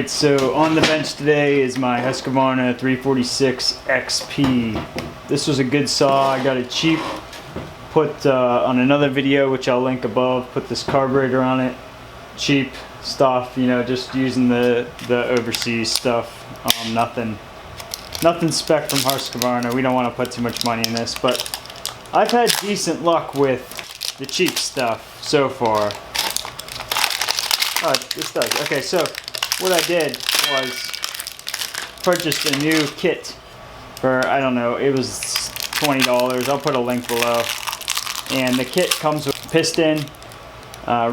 Alright, so on the bench today is my Husqvarna 346 XP. This was a good saw. I got it cheap. Put on another video, which I'll link above, put this carburetor on it. Cheap stuff, you know, just using the overseas stuff. Nothing spec from Husqvarna. We don't want to put too much money in this, but I've had decent luck with the cheap stuff so far. Oh, this does. Okay, so what I did was purchased a new kit for, I don't know, it was $20. I'll put a link below. And the kit comes with piston,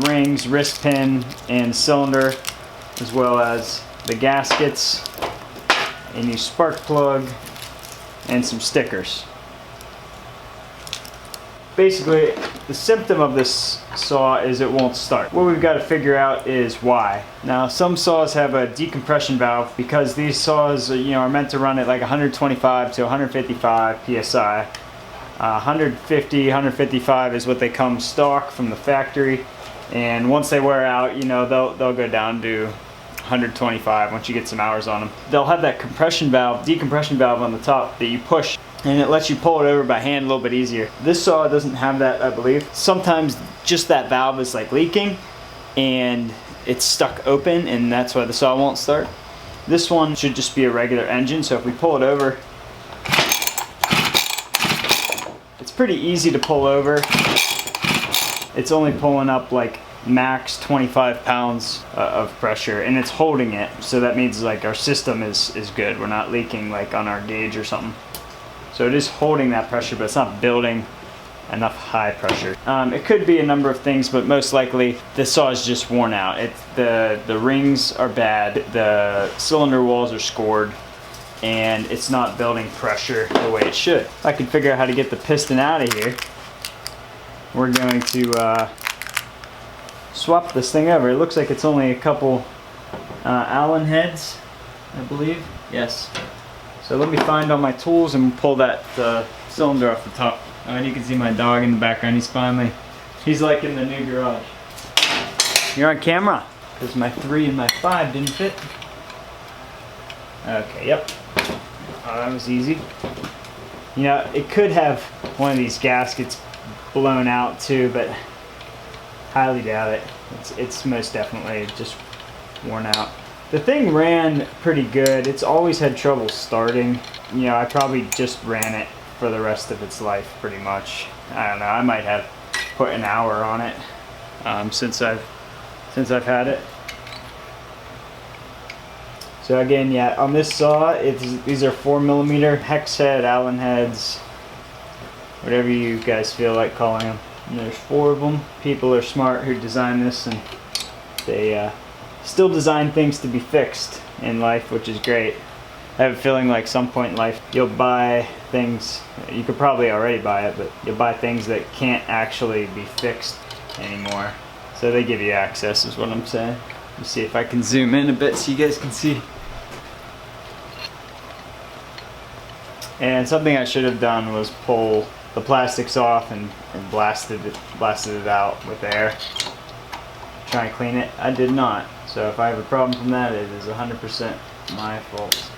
rings, wrist pin, and cylinder, as well as the gaskets, a new spark plug, and some stickers. Basically, the symptom of this saw is it won't start. What we've got to figure out is why. Now, some saws have a decompression valve because these saws, you know, are meant to run at like 125 to 155 psi. 150, 155 is what they come stock from the factory, and once they wear out, you know, they'll go down to 125 once you get some hours on them. They'll have that compression valve, decompression valve on the top that you push, and it lets you pull it over by hand a little bit easier. This saw doesn't have that, I believe. Sometimes just that valve is like leaking and it's stuck open, and that's why the saw won't start. This one should just be a regular engine, so if we pull it over, it's pretty easy to pull over. It's only pulling up like max 25 pounds of pressure, and it's holding it, so that means like our system is good. We're not leaking like on our gauge or something. So it is holding that pressure, but it's not building enough high pressure. It could be a number of things, but most likely the saw is just worn out. The rings are bad, the cylinder walls are scored, and it's not building pressure the way it should. If I can figure out how to get the piston out of here, we're going to swap this thing over. It looks like it's only a couple Allen heads, I believe. Yes. So let me find all my tools and pull that cylinder off the top. And you can see my dog in the background. He's like in the new garage. You're on camera because my 3 and my 5 didn't fit. Okay, yep. Oh, that was easy. You know, it could have one of these gaskets blown out too, but highly doubt it. It's most definitely just worn out. The thing ran pretty good. It's always had trouble starting. You know, I probably just ran it for the rest of its life pretty much. I don't know, I might have put an hour on it since I've had it. So again, yeah, on this saw, these are 4mm hex head, Allen heads, whatever you guys feel like calling them. And there's 4 of them. People are smart who design this, and they still design things to be fixed in life, which is great. I have a feeling like some point in life you'll buy things, you could probably already buy it, but you'll buy things that can't actually be fixed anymore. So they give you access is what I'm saying. Let me see if I can zoom in a bit so you guys can see. And something I should have done was pull the plastics off and blasted it out with air. Try and clean it. I did not. So if I have a problem from that, it is 100% my fault.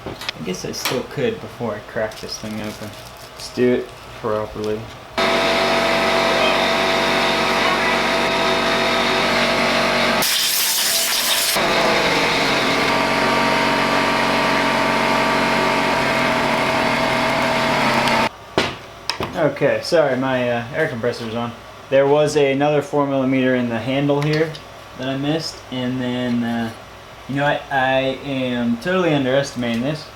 I guess I still could before I crack this thing open. Let's do it properly. Okay, sorry, my air compressor's on. There was another 4mm in the handle here that I missed, and then you know, I am totally underestimating this.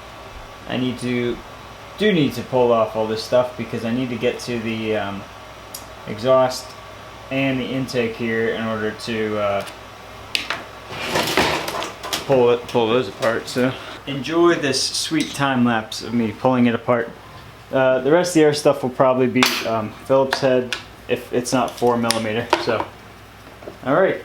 I do need to pull off all this stuff because I need to get to the exhaust and the intake here in order to pull those apart. So enjoy this sweet time lapse of me pulling it apart. The rest of the air stuff will probably be Phillips head if it's not 4mm. So, all right.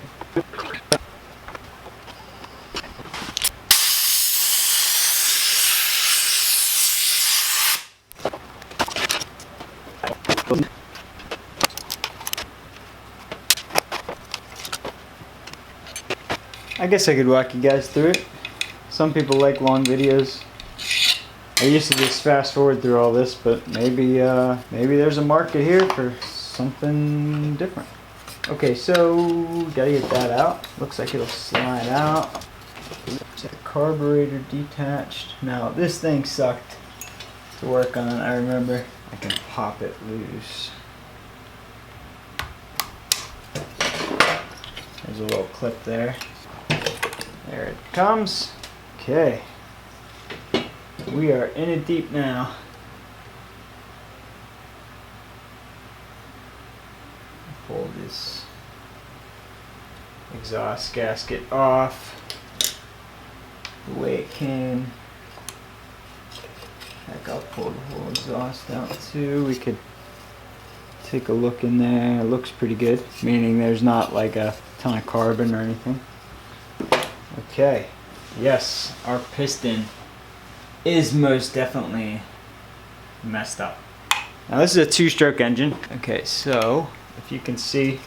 I guess I could walk you guys through it. Some people like long videos. I used to just fast forward through all this, but maybe there's a market here for something different. Okay, so gotta get that out. Looks like it'll slide out. There's a carburetor detached. Now this thing sucked to work on. I remember. I can pop it loose. There's a little clip there. There it comes. Okay. We are in it deep now. Pull this exhaust gasket off the way it came. Heck, I'll pull the whole exhaust out too. We could take a look in there. It looks pretty good, meaning there's not like a ton of carbon or anything. Okay, yes, our piston is most definitely messed up. Now this is a two-stroke engine. Okay, so if you can see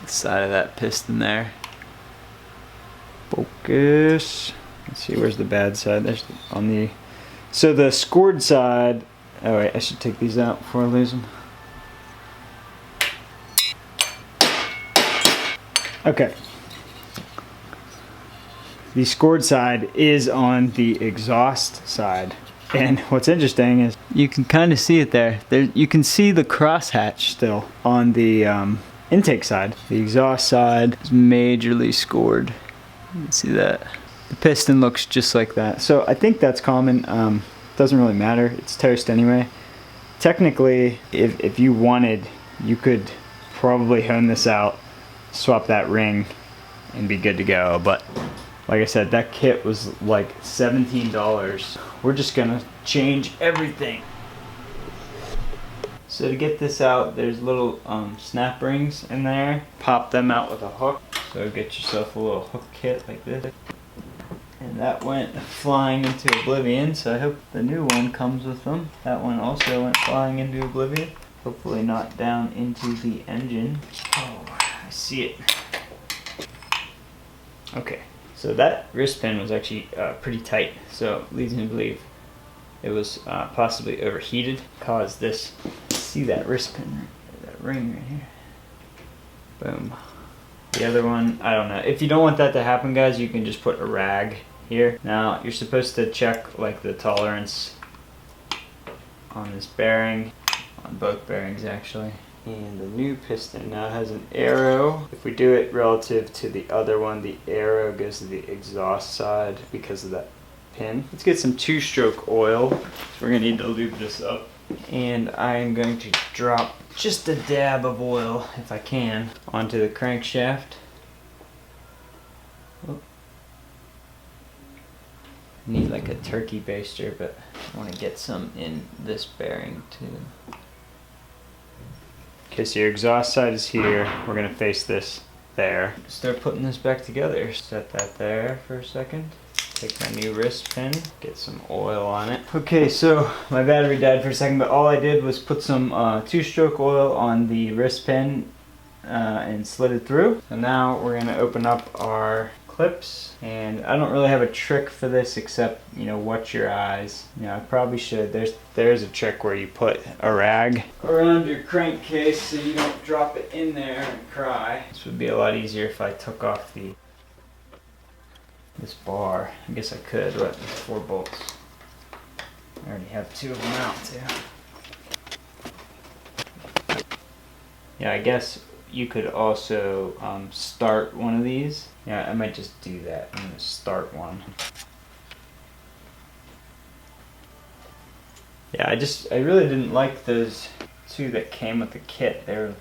the side of that piston there. Focus. Let's see, where's the bad side? There's on the. So the scored side. Oh wait, I should take these out before I lose them. Okay. The scored side is on the exhaust side. And what's interesting is you can kind of see it there. You can see the crosshatch still on the intake side. The exhaust side is majorly scored. You can see that. The piston looks just like that. So I think that's common. Doesn't really matter. It's toast anyway. Technically, if you wanted, you could probably hone this out, swap that ring, and be good to go. But like I said, that kit was like $17. We're just gonna change everything. So to get this out, there's little snap rings in there. Pop them out with a hook. So get yourself a little hook kit like this. And that went flying into oblivion, so I hope the new one comes with them. That one also went flying into oblivion. Hopefully not down into the engine. Oh, I see it. Okay. So that wrist pin was actually pretty tight, so it leads me to believe it was possibly overheated, caused this. See that wrist pin, that ring right here. Boom. The other one, I don't know. If you don't want that to happen, guys, you can just put a rag here. Now you're supposed to check like the tolerance on this bearing, on both bearings actually. And the new piston now has an arrow. If we do it relative to the other one, the arrow goes to the exhaust side because of that pin. Let's get some two-stroke oil. So we're gonna need to lube this up. And I'm going to drop just a dab of oil, if I can, onto the crankshaft. Oh. Need like a turkey baster, but I want to get some in this bearing too. Okay, so your exhaust side is here. We're gonna face this there. Start putting this back together. Set that there for a second. Take my new wrist pin, get some oil on it. Okay, so my battery died for a second, but all I did was put some two-stroke oil on the wrist pin and slid it through. So now we're gonna open up our clips, and I don't really have a trick for this except, you know, watch your eyes. You know, I probably should. There's a trick where you put a rag around your crankcase so you don't drop it in there and cry. This would be a lot easier if I took off this bar. I guess I could, but there's 4 bolts. I already have 2 of them out too. Yeah, I guess you could also start one of these. Yeah, I might just do that. I'm gonna start one. Yeah, I really didn't like those 2 that came with the kit. They're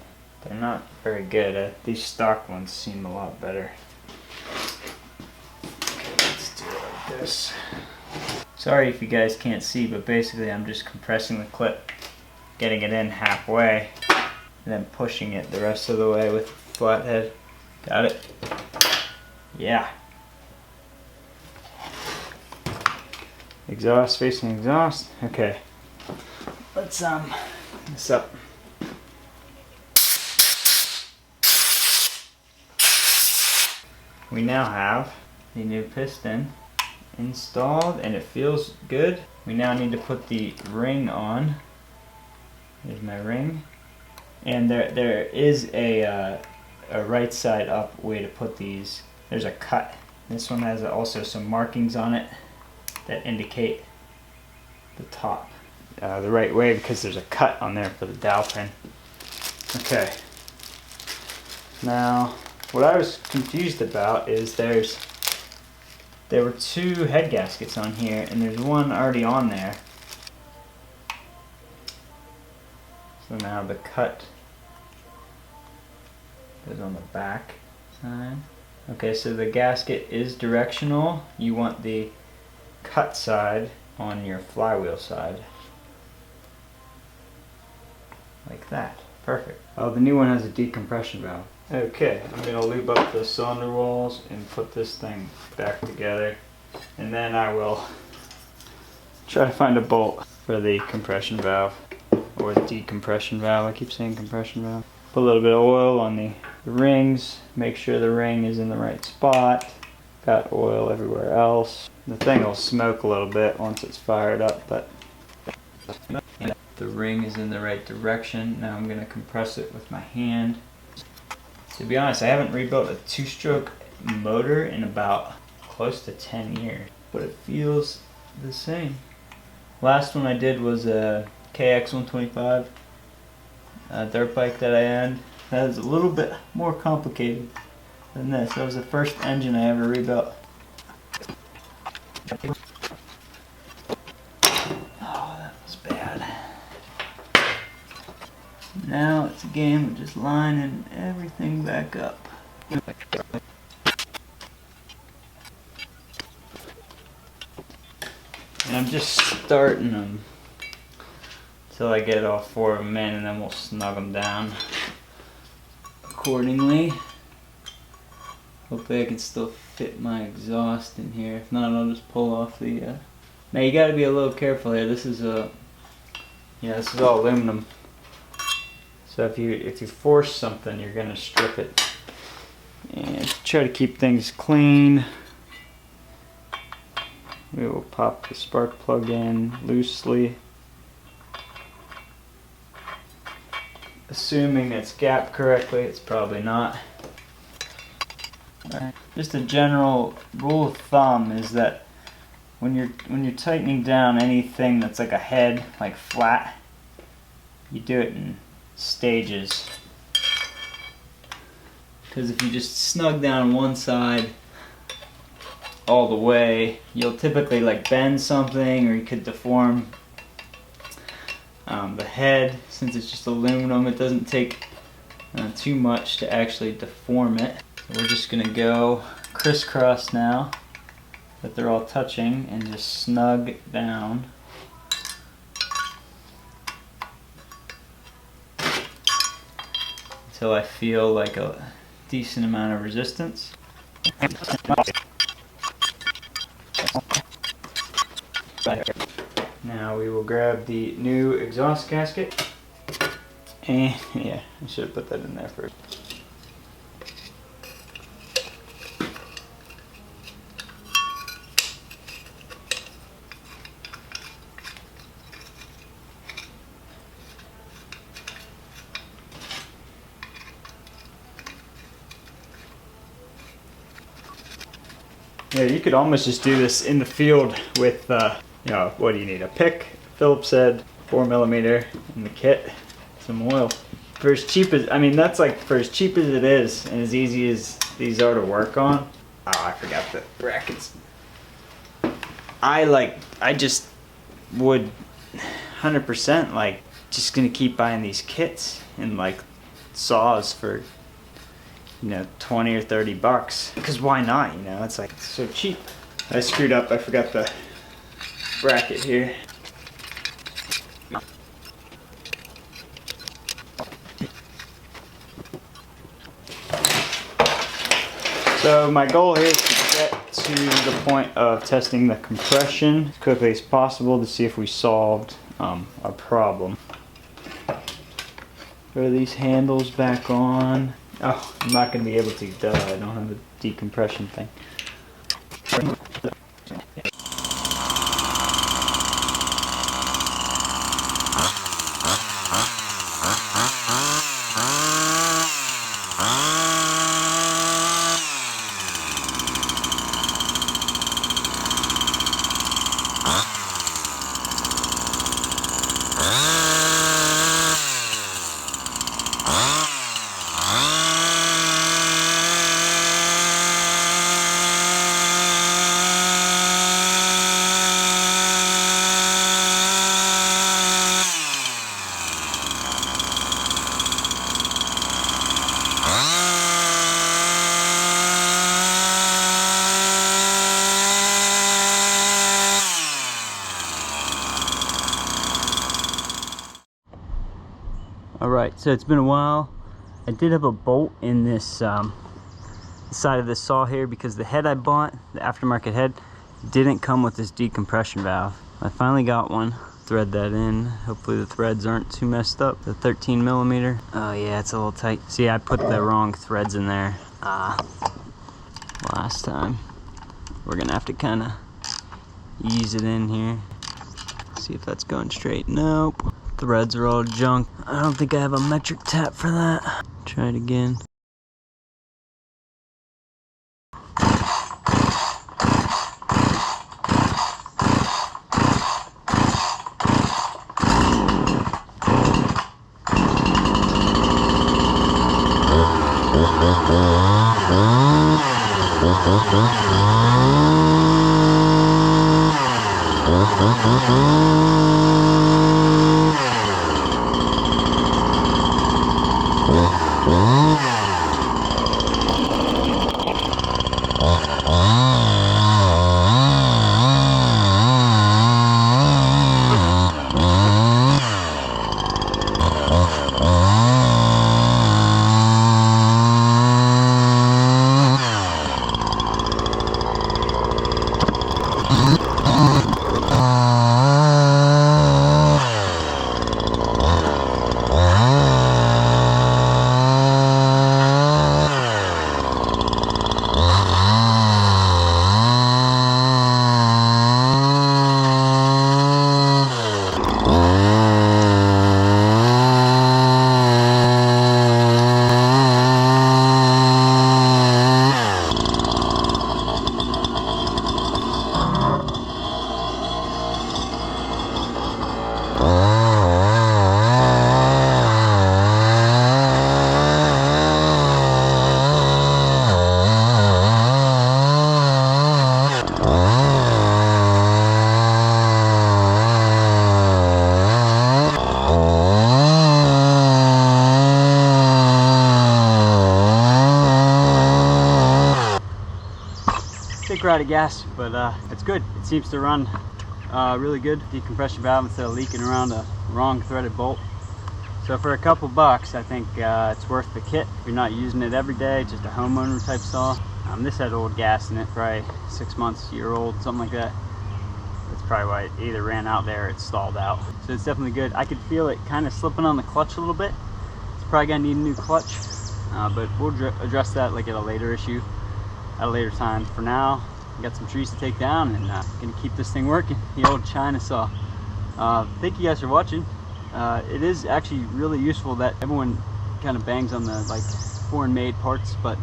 not very good. These stock ones seem a lot better. Okay, let's do it like this. Sorry if you guys can't see, but basically I'm just compressing the clip, getting it in halfway, and then pushing it the rest of the way with the flathead. Got it? Yeah. Exhaust facing exhaust. Okay. Let's this up. we now have the new piston installed and it feels good. We now need to put the ring on. Here's my ring. And there is a right side up way to put these. There's a cut. This one has also some markings on it that indicate the top the right way because there's a cut on there for the dowel pin. Okay. Now, what I was confused about is there were two head gaskets on here and there's one already on there. So now the cut goes on the back side. Okay, so the gasket is directional. You want the cut side on your flywheel side. Like that. Perfect. Oh, the new one has a decompression valve. Okay, I'm going to lube up the cylinder walls and put this thing back together. And then I will try to find a bolt for the compression valve. Or decompression valve. I keep saying compression valve. Put a little bit of oil on the rings. Make sure the ring is in the right spot. Got oil everywhere else. The thing will smoke a little bit once it's fired up, but the ring is in the right direction. Now I'm going to compress it with my hand. To be honest, I haven't rebuilt a two-stroke motor in about close to 10 years, but it feels the same. Last one I did was a KX125 dirt bike that I owned. That was a little bit more complicated than this. That was the first engine I ever rebuilt. Oh, that was bad. Now it's a game of just lining everything back up. And I'm just starting them till I get all four of them in, and then we'll snug them down accordingly. Hopefully I can still fit my exhaust in here. If not, I'll just pull off the Now you gotta be a little careful here. This is this is all aluminum. So if you force something, you're gonna strip it. And try to keep things clean. We will pop the spark plug in loosely. Assuming it's gapped correctly, it's probably not. Just a general rule of thumb is that when you're tightening down anything that's like a head, like flat, you do it in stages. Because if you just snug down one side all the way, you'll typically like bend something, or you could deform the head. Since it's just aluminum, it doesn't take too much to actually deform it. So we're just going to go crisscross now that they're all touching and just snug down. Until I feel like a decent amount of resistance. Now we will grab the new exhaust gasket. And yeah, I should have put that in there first. Yeah, you could almost just do this in the field with, what do you need? A pick, Phillips head, 4mm in the kit, some oil. For as cheap as, that's like for as cheap as it is and as easy as these are to work on. Oh, I forgot the brackets. I just would 100% like just gonna keep buying these kits and like saws for 20 or 30 bucks, because why not? It's like it's so cheap. I screwed up, I forgot the bracket here. So my goal here is to get to the point of testing the compression as quickly as possible to see if we solved our problem. Throw these handles back on. Oh, I'm not going to be able to, duh, I don't have a decompression thing. Alright, so it's been a while. I did have a bolt in this side of this saw here because the head I bought, the aftermarket head, didn't come with this decompression valve. I finally got one. Thread that in. Hopefully the threads aren't too messed up. The 13 millimeter. Oh yeah, it's a little tight. See, I put the wrong threads in there last time. We're gonna have to kind of ease it in here. See if that's going straight. Nope. Threads are all junk. I don't think I have a metric tap for that. Try it again. We're out of gas, but it's good. It seems to run really good. Decompression valve instead of leaking around a wrong threaded bolt. So for a couple bucks, I think it's worth the kit. If you're not using it every day, just a homeowner type saw. This had old gas in it, probably 6 months, year old, something like that. That's probably why it either ran out there or it stalled out. So it's definitely good. I could feel it kind of slipping on the clutch a little bit. It's probably gonna need a new clutch, but we'll address that like at a later issue, at a later time. For now, I got some trees to take down and gonna keep this thing working, the old China saw. Thank you guys for watching. It is actually really useful that everyone kind of bangs on the like foreign made parts, but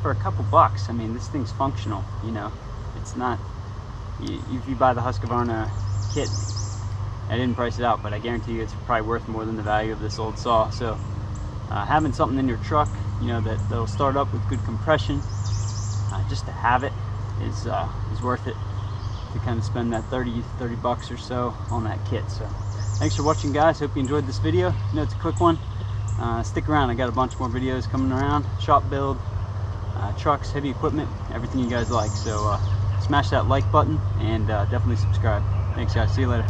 for a couple bucks, I mean, this thing's functional, you know. It's not, if you buy the Husqvarna kit, I didn't price it out, but I guarantee you it's probably worth more than the value of this old saw. So having something in your truck, you know, that'll start up with good compression, just to have it is worth it, to kind of spend that 30 bucks or so on that kit. So thanks for watching, guys. Hope you enjoyed this video. I know it's a quick one. Stick around, I got a bunch more videos coming around. Shop build, trucks, heavy equipment, everything you guys like. So smash that like button and definitely subscribe. Thanks, guys. See you later.